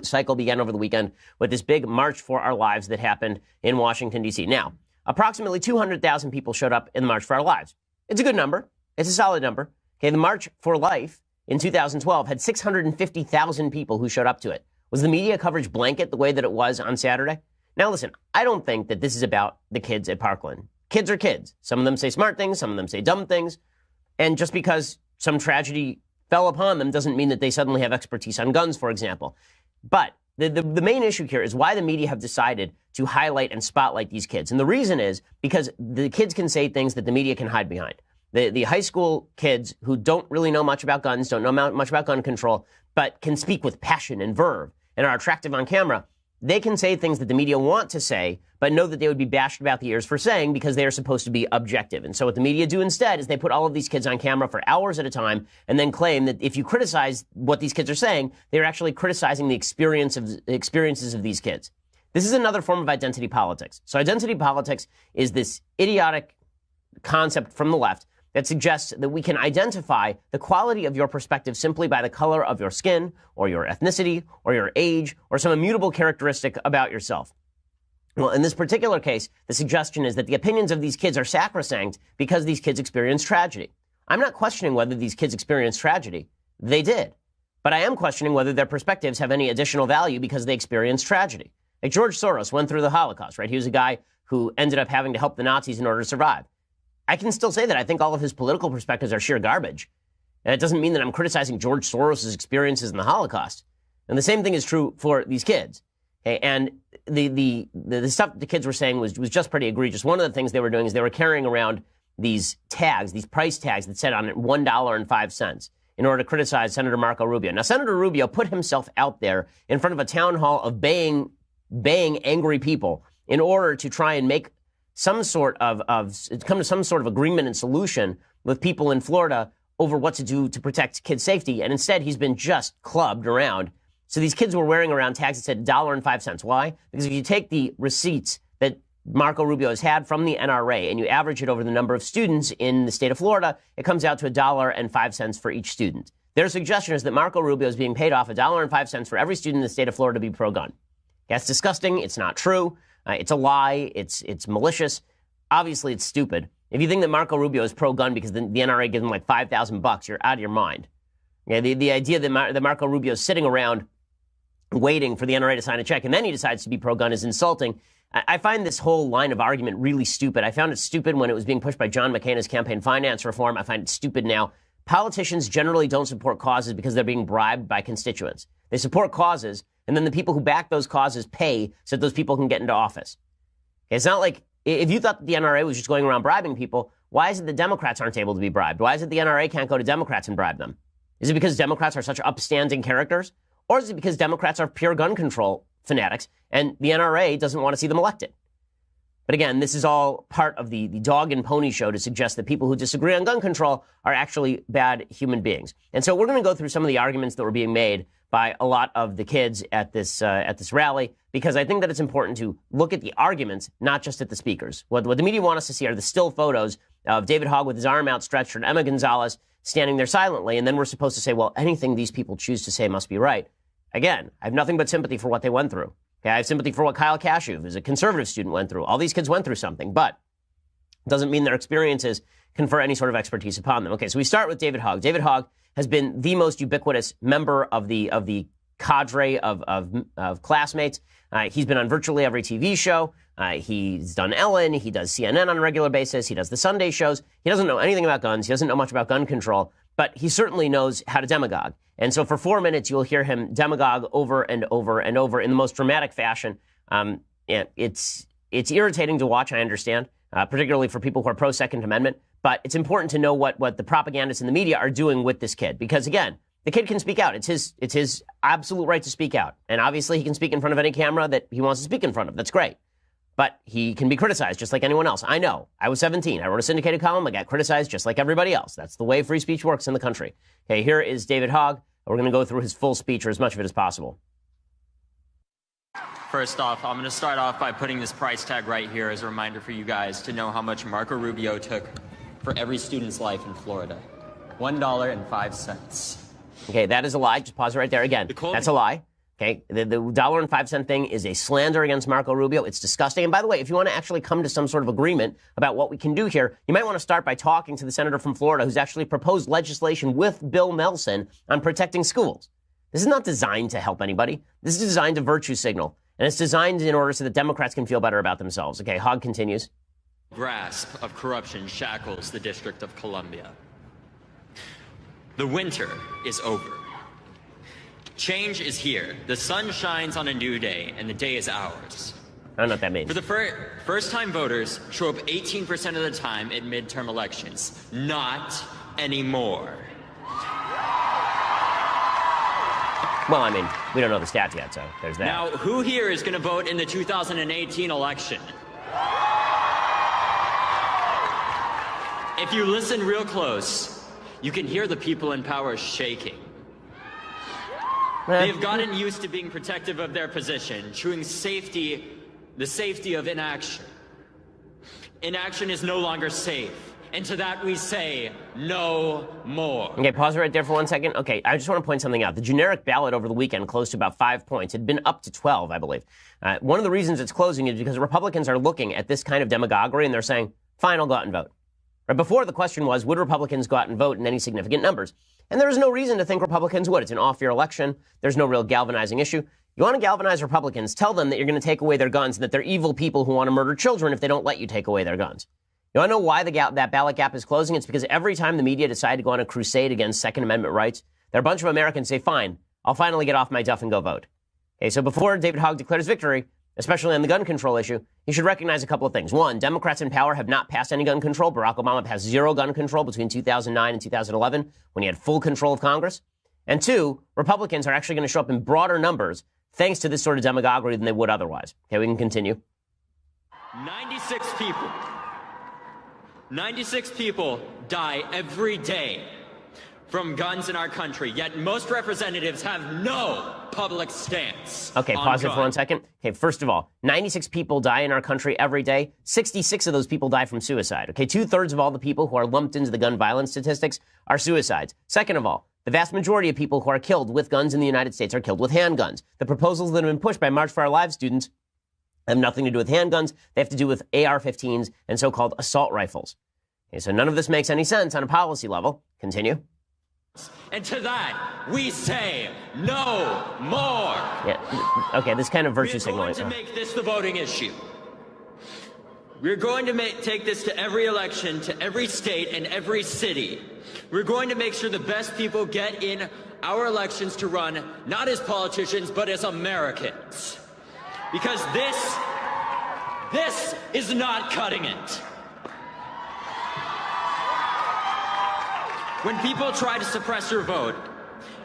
cycle began over the weekend with this big March for Our Lives that happened in Washington, D.C. Now, approximately 200,000 people showed up in the March for Our Lives. It's a good number. It's a solid number. Okay, the March for Life in 2012 had 650,000 people who showed up to it. Was the media coverage blanket the way that it was on Saturday? Now, listen, I don't think that this is about the kids at Parkland. Kids are kids. Some of them say smart things. Some of them say dumb things. And just because some tragedy fell upon them doesn't mean that they suddenly have expertise on guns, for example. But the main issue here is why the media have decided to highlight and spotlight these kids. And the reason is because the kids can say things that the media can hide behind. The high school kids who don't really know much about guns, don't know much about gun control, but can speak with passion and verve and are attractive on camera, they can say things that the media want to say, but know that they would be bashed about the ears for saying because they are supposed to be objective. And so what the media do instead is they put all of these kids on camera for hours at a time and then claim that if you criticize what these kids are saying, they're actually criticizing the experiences of these kids. This is another form of identity politics. So identity politics is this idiotic concept from the left that suggests that we can identify the quality of your perspective simply by the color of your skin or your ethnicity or your age or some immutable characteristic about yourself. Well, in this particular case, the suggestion is that the opinions of these kids are sacrosanct because these kids experience tragedy. I'm not questioning whether these kids experienced tragedy. They did. But I am questioning whether their perspectives have any additional value because they experienced tragedy. Like George Soros went through the Holocaust, right? He was a guy who ended up having to help the Nazis in order to survive. I can still say that I think all of his political perspectives are sheer garbage. And it doesn't mean that I'm criticizing George Soros' experiences in the Holocaust. And the same thing is true for these kids. Okay? And the stuff the kids were saying was just pretty egregious. One of the things they were doing is they were carrying around these tags, these price tags that said on it $1.05 in order to criticize Senator Marco Rubio. Now, Senator Rubio put himself out there in front of a town hall of baying angry people in order to try and make come to some sort of agreement and solution with people in Florida over what to do to protect kids' safety. And instead, he's been just clubbed around. So these kids were wearing around tags that said $1.05. Why? Because if you take the receipts that Marco Rubio has had from the NRA and you average it over the number of students in the state of Florida, it comes out to $1.05 for each student. Their suggestion is that Marco Rubio is being paid off $1.05 for every student in the state of Florida to be pro-gun. That's disgusting. It's not true. It's a lie. It's malicious. Obviously, it's stupid. If you think that Marco Rubio is pro-gun because the NRA gives him like $5,000, you're out of your mind. Yeah, the idea that Marco Rubio is sitting around waiting for the NRA to sign a check and then he decides to be pro-gun is insulting. I find this whole line of argument really stupid. I found it stupid when it was being pushed by John McCain as campaign finance reform. I find it stupid now. Politicians generally don't support causes because they're being bribed by constituents. They support causes, and then the people who back those causes pay so that those people can get into office. It's not like, if you thought that the NRA was just going around bribing people, why is it the Democrats aren't able to be bribed? Why is it the NRA can't go to Democrats and bribe them? Is it because Democrats are such upstanding characters? Or is it because Democrats are pure gun control fanatics and the NRA doesn't want to see them elected? But again, this is all part of the dog and pony show to suggest that people who disagree on gun control are actually bad human beings. And so we're going to go through some of the arguments that were being made by a lot of the kids at this rally, because I think that it's important to look at the arguments, not just at the speakers. What the media want us to see are the still photos of David Hogg with his arm outstretched and Emma Gonzalez standing there silently, and then we're supposed to say, well, anything these people choose to say must be right. Again, I have nothing but sympathy for what they went through. Okay, I have sympathy for what Kyle Cashew, who's a conservative student, went through. All these kids went through something, but it doesn't mean their experiences confer any sort of expertise upon them. Okay, so we start with David Hogg. David Hogg has been the most ubiquitous member of the cadre of classmates. He's been on virtually every TV show. He's done Ellen. He does CNN on a regular basis. He does the Sunday shows. He doesn't know anything about guns. He doesn't know much about gun control, but he certainly knows how to demagogue. And so for 4 minutes, you'll hear him demagogue over and over and over in the most dramatic fashion. It's irritating to watch, I understand, particularly for people who are pro-Second Amendment. But it's important to know what the propagandists in the media are doing with this kid. Because, again, the kid can speak out. It's his absolute right to speak out. And obviously, he can speak in front of any camera that he wants to speak in front of. That's great. But he can be criticized just like anyone else. I know. I was 17. I wrote a syndicated column. I got criticized just like everybody else. That's the way free speech works in the country. Okay, here is David Hogg. We're going to go through his full speech, or as much of it as possible. First off, I'm going to start off by putting this price tag right here as a reminder for you guys to know how much Marco Rubio took for every student's life in Florida. $1.05. Okay, that is a lie. Just pause it right there again. That's a lie. Okay, the $1.05 thing is a slander against Marco Rubio. It's disgusting. And by the way, if you want to actually come to some sort of agreement about what we can do here, you might want to start by talking to the senator from Florida who's actually proposed legislation with Bill Nelson on protecting schools. This is not designed to help anybody. This is designed to virtue signal. And it's designed in order so that Democrats can feel better about themselves. Okay, Hogg continues. Grasp of corruption shackles the District of Columbia. The winter is over. Change is here. The sun shines on a new day, and the day is ours. I don't know what that means. For the first-time voters show up 18% of the time at midterm elections. Not anymore. Well, I mean, we don't know the stats yet, so there's that. Now, who here is going to vote in the 2018 election? If you listen real close, you can hear the people in power shaking. They have gotten used to being protective of their position, choosing the safety of inaction. Inaction is no longer safe. And to that we say, no more. Okay, pause right there for 1 second. Okay, I just want to point something out. The generic ballot over the weekend closed to about 5 points. It had been up to 12, I believe. One of the reasons it's closing is because Republicans are looking at this kind of demagoguery and they're saying, fine, I'll go out and vote. Right before, the question was, would Republicans go out and vote in any significant numbers? And there is no reason to think Republicans would. It's an off-year election. There's no real galvanizing issue. You want to galvanize Republicans, tell them that you're going to take away their guns and that they're evil people who want to murder children if they don't let you take away their guns. You want to know why that ballot gap is closing? It's because every time the media decide to go on a crusade against Second Amendment rights, there are a bunch of Americans say, fine, I'll finally get off my duff and go vote. Okay, so before David Hogg declares victory, especially on the gun control issue, he should recognize a couple of things. One, Democrats in power have not passed any gun control. Barack Obama passed zero gun control between 2009 and 2011 when he had full control of Congress. And two, Republicans are actually going to show up in broader numbers thanks to this sort of demagoguery than they would otherwise. Okay, we can continue. 96 people die every day from guns in our country, yet most representatives have no public stance. Okay, pause it for 1 second. Okay, first of all, 96 people die in our country every day. 66 of those people die from suicide. Okay, 2/3 of all the people who are lumped into the gun violence statistics are suicides. Second of all, the vast majority of people who are killed with guns in the United States are killed with handguns. The proposals that have been pushed by March for Our Lives students have nothing to do with handguns. They have to do with AR-15s and so-called assault rifles. Okay, so none of this makes any sense on a policy level. Continue. And to that, we say no more. Yeah, okay, this kind of virtue signaling. We're going to make this the voting issue. We're going to take this to every election, to every state and every city. We're going to make sure the best people get in our elections to run, not as politicians, but as Americans. Because this is not cutting it. When people try to suppress your vote,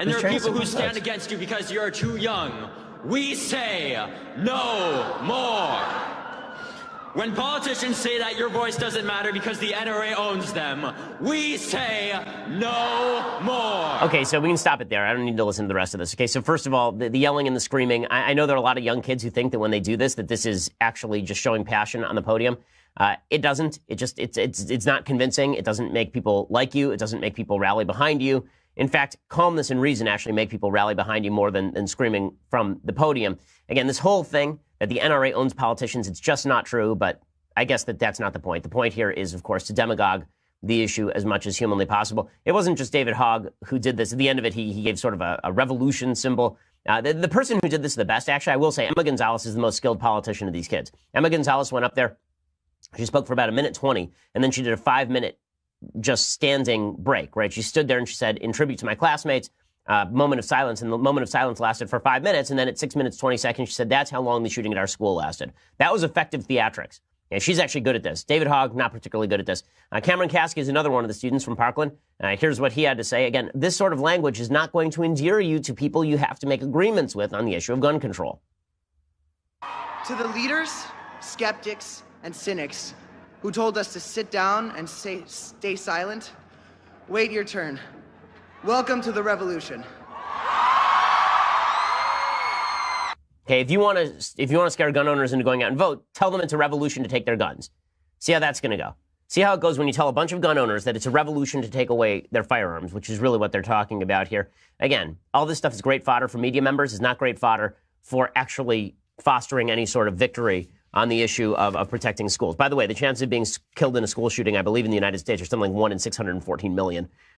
and there are people who stand against you because you're too young, we say no more. When politicians say that your voice doesn't matter because the NRA owns them, we say no more. Okay, so we can stop it there. I don't need to listen to the rest of this. Okay, so first of all, the yelling and the screaming. I know there are a lot of young kids who think that when they do this, that this is actually just showing passion on the podium. It doesn't. It's not convincing. It doesn't make people like you. It doesn't make people rally behind you. In fact, calmness and reason actually make people rally behind you more than screaming from the podium. Again, this whole thing that the NRA owns politicians, it's just not true, but I guess that's not the point. The point here is, of course, to demagogue the issue as much as humanly possible. It wasn't just David Hogg who did this. At the end of it, he gave sort of a revolution symbol. The person who did this the best, actually, I will say, Emma Gonzalez is the most skilled politician of these kids. Emma Gonzalez went up there. She spoke for about 1:20, and then she did a 5-minute just standing break, right? She stood there and she said, in tribute to my classmates, moment of silence, and the moment of silence lasted for 5 minutes, and then at 6 minutes, 20 seconds, she said, that's how long the shooting at our school lasted. That was effective theatrics. And she's actually good at this. David Hogg, not particularly good at this. Cameron Kasky is another one of the students from Parkland. Here's what he had to say. Again, this sort of language is not going to endear you to people you have to make agreements with on the issue of gun control. To the leaders, skeptics, and cynics who told us to sit down and stay silent, wait your turn. Welcome to the revolution. Okay, if you want to scare gun owners into going out and vote, tell them it's a revolution to take their guns. See how that's going to go. See how it goes when you tell a bunch of gun owners that it's a revolution to take away their firearms, which is really what they're talking about here. Again, all this stuff is great fodder for media members. It's not great fodder for actually fostering any sort of victory on the issue of protecting schools. By the way, the chances of being killed in a school shooting, I believe, in the United States are something like 1 in 614 million.